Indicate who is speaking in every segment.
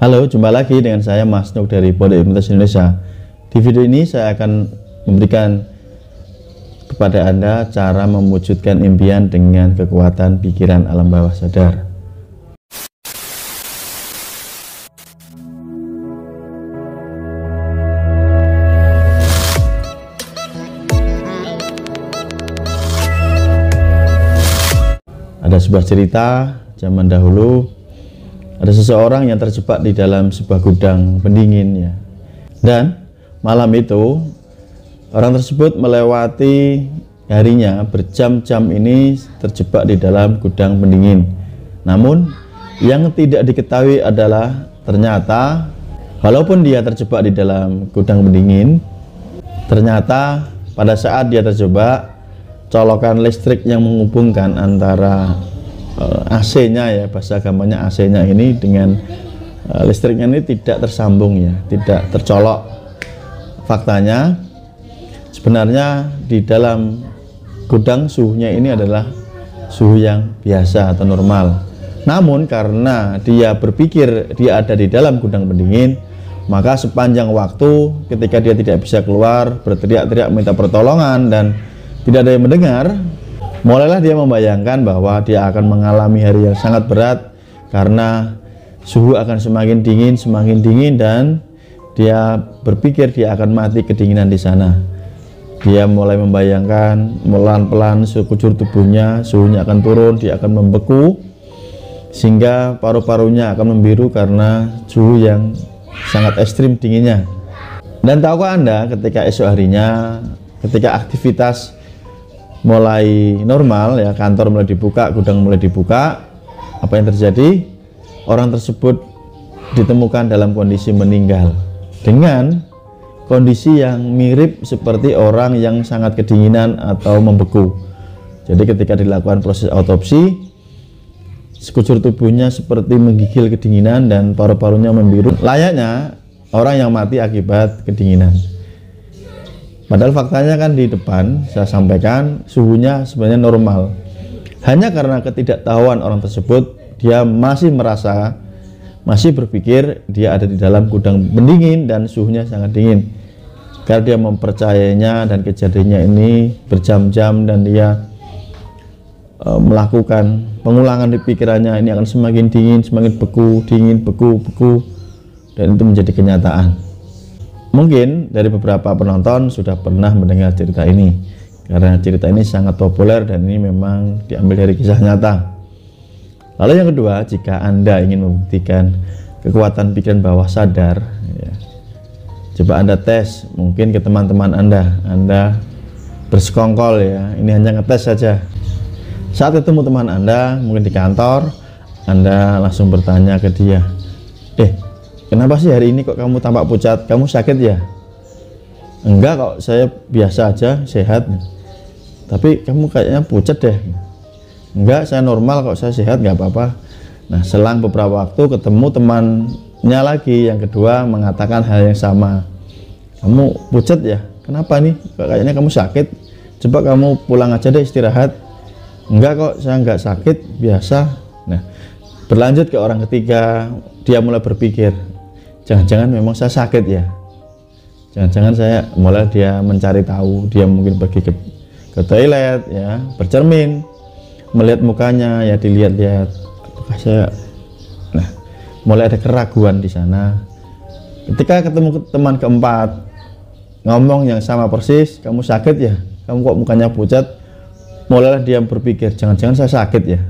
Speaker 1: Halo, jumpa lagi dengan saya Mas Nuk dari Pondok Ilmu Tes Indonesia. Di video ini saya akan memberikan kepada Anda cara mewujudkan impian dengan kekuatan pikiran alam bawah sadar. Ada sebuah cerita zaman dahulu, ada seseorang yang terjebak di dalam sebuah gudang pendingin ya. Dan malam itu orang tersebut melewati harinya berjam-jam ini terjebak di dalam gudang pendingin. Namun yang tidak diketahui adalah ternyata walaupun dia terjebak di dalam gudang pendingin, ternyata pada saat dia terjebak, colokan listrik yang menghubungkan antara AC-nya ya, bahasa agamanya AC-nya ini dengan listriknya ini tidak tersambung ya, tidak tercolok. Faktanya sebenarnya di dalam gudang suhunya ini adalah suhu yang biasa atau normal. Namun karena dia berpikir dia ada di dalam gudang pendingin, maka sepanjang waktu ketika dia tidak bisa keluar, berteriak-teriak minta pertolongan dan tidak ada yang mendengar, mulailah dia membayangkan bahwa dia akan mengalami hari yang sangat berat karena suhu akan semakin dingin dan dia berpikir dia akan mati kedinginan di sana. Dia mulai membayangkan pelan-pelan sekujur tubuhnya suhunya akan turun, dia akan membeku sehingga paru-parunya akan membiru karena suhu yang sangat ekstrim dinginnya. Dan tahukah Anda ketika esok harinya, ketika aktivitas mulai normal ya, kantor mulai dibuka, gudang mulai dibuka, apa yang terjadi? Orang tersebut ditemukan dalam kondisi meninggal dengan kondisi yang mirip seperti orang yang sangat kedinginan atau membeku. Jadi ketika dilakukan proses autopsi, sekujur tubuhnya seperti menggigil kedinginan dan paru-parunya membiru, layaknya orang yang mati akibat kedinginan. Padahal faktanya kan di depan saya sampaikan suhunya sebenarnya normal. Hanya karena ketidaktahuan orang tersebut, dia masih berpikir dia ada di dalam gudang pendingin dan suhunya sangat dingin. Karena dia mempercayainya dan kejadiannya ini berjam-jam dan dia melakukan pengulangan di pikirannya, ini akan semakin dingin, semakin beku, dingin, beku, dan itu menjadi kenyataan. Mungkin dari beberapa penonton sudah pernah mendengar cerita ini karena cerita ini sangat populer dan ini memang diambil dari kisah nyata. Lalu yang kedua, jika Anda ingin membuktikan kekuatan pikiran bawah sadar ya, coba Anda tes mungkin ke teman-teman Anda bersekongkol ya, ini hanya ngetes saja. Saat ketemu teman Anda mungkin di kantor, Anda langsung bertanya ke dia, kenapa sih hari ini kok kamu tampak pucat? Kamu sakit ya? Enggak kok, saya biasa aja, sehat. Tapi kamu kayaknya pucat deh. Enggak, saya normal kok, saya sehat, nggak apa-apa. Nah, selang beberapa waktu ketemu temannya lagi, yang kedua mengatakan hal yang sama. Kamu pucat ya? Kenapa nih? Kayaknya kamu sakit. Coba kamu pulang aja deh istirahat. Enggak kok, saya nggak sakit, biasa. Nah, berlanjut ke orang ketiga, dia mulai berpikir, jangan-jangan memang saya sakit ya, jangan-jangan saya, mulai dia mencari tahu, dia mungkin pergi ke toilet ya, bercermin, melihat mukanya ya, dilihat-lihat apakah saya, nah mulai ada keraguan di sana. Ketika ketemu teman keempat ngomong yang sama persis, kamu sakit ya, kamu kok mukanya pucat, mulailah dia berpikir jangan-jangan saya sakit ya.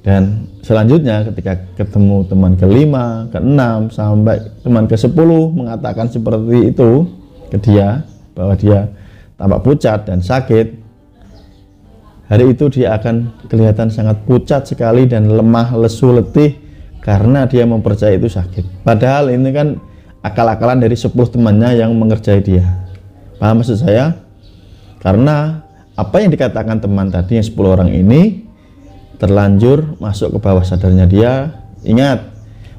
Speaker 1: Dan selanjutnya ketika ketemu teman kelima, keenam, sampai teman ke-10 mengatakan seperti itu ke dia, bahwa dia tampak pucat dan sakit, hari itu dia akan kelihatan sangat pucat sekali dan lemah, lesu, letih karena dia mempercayai itu sakit. Padahal ini kan akal-akalan dari 10 temannya yang mengerjai dia. Paham maksud saya? Karena apa yang dikatakan teman tadi yang 10 orang ini terlanjur masuk ke bawah sadarnya dia. Ingat,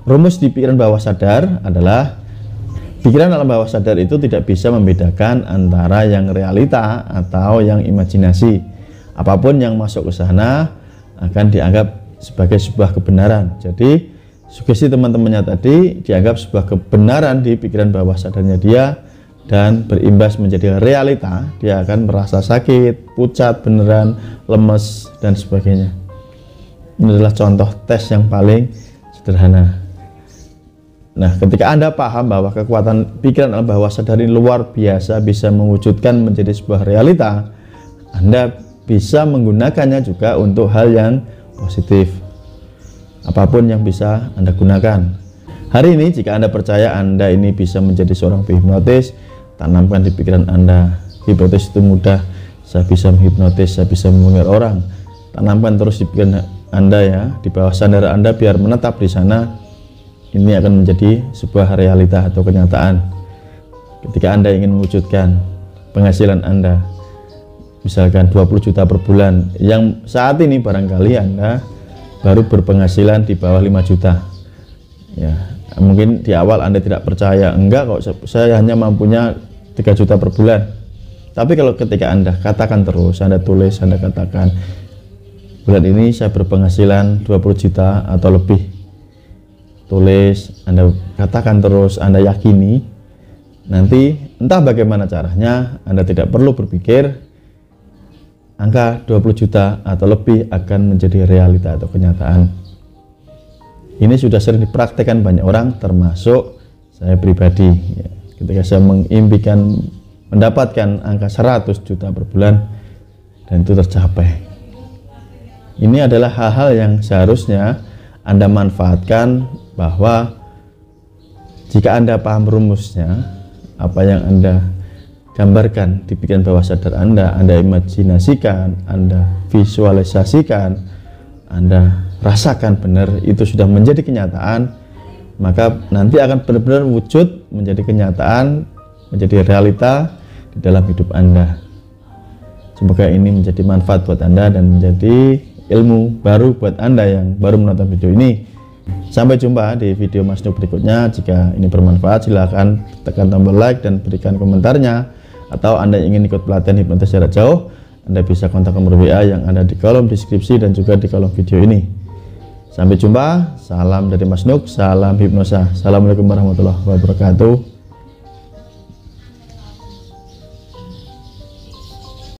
Speaker 1: rumus di pikiran bawah sadar adalah pikiran alam bawah sadar itu tidak bisa membedakan antara yang realita atau yang imajinasi. Apapun yang masuk ke sana akan dianggap sebagai sebuah kebenaran. Jadi Sugesti teman-temannya tadi dianggap sebuah kebenaran di pikiran bawah sadarnya dia dan berimbas menjadi realita. Dia akan merasa sakit, pucat beneran, lemes, dan sebagainya. Ini adalah contoh tes yang paling sederhana. Nah, ketika Anda paham bahwa kekuatan pikiran alam bawah sadar ini luar biasa, bisa mewujudkan menjadi sebuah realita, Anda bisa menggunakannya juga untuk hal yang positif. Apapun yang bisa Anda gunakan. Hari ini jika Anda percaya Anda ini bisa menjadi seorang hipnotis, tanamkan di pikiran Anda. Hipnotis itu mudah, saya bisa menghipnotis, saya bisa mendengar orang. Tanamkan terus di pikiran Anda ya, di bawah sadar Anda biar menetap di sana. Ini akan menjadi sebuah realita atau kenyataan. Ketika Anda ingin mewujudkan penghasilan Anda, misalkan 20 juta per bulan, yang saat ini barangkali Anda baru berpenghasilan di bawah 5 juta ya, mungkin di awal Anda tidak percaya, enggak kok saya hanya mampunya 3 juta per bulan. Tapi kalau ketika Anda katakan terus, Anda tulis, Anda katakan bulan ini saya berpenghasilan 20 juta atau lebih, tulis, Anda katakan terus, Anda yakini, nanti entah bagaimana caranya Anda tidak perlu berpikir, angka 20 juta atau lebih akan menjadi realita atau kenyataan. Ini sudah sering dipraktekkan banyak orang, termasuk saya pribadi ya. Ketika saya mengimpikan mendapatkan angka 100 juta per bulan dan itu tercapai. Ini adalah hal-hal yang seharusnya Anda manfaatkan, bahwa jika Anda paham rumusnya, apa yang Anda gambarkan di pikiran bawah sadar Anda imajinasikan, Anda visualisasikan, Anda rasakan benar, itu sudah menjadi kenyataan, maka nanti akan benar-benar wujud menjadi kenyataan, menjadi realita di dalam hidup Anda. Semoga ini menjadi manfaat buat Anda dan menjadi ilmu baru buat Anda yang baru menonton video ini. Sampai jumpa di video Mas Nuk berikutnya. Jika ini bermanfaat, silahkan tekan tombol like dan berikan komentarnya. Atau Anda ingin ikut pelatihan hipnotis jarak jauh, Anda bisa kontak nomor WA yang ada di kolom deskripsi dan juga di kolom video ini. Sampai jumpa, salam dari Mas Nuk, salam hipnosa. Assalamualaikum warahmatullahi wabarakatuh.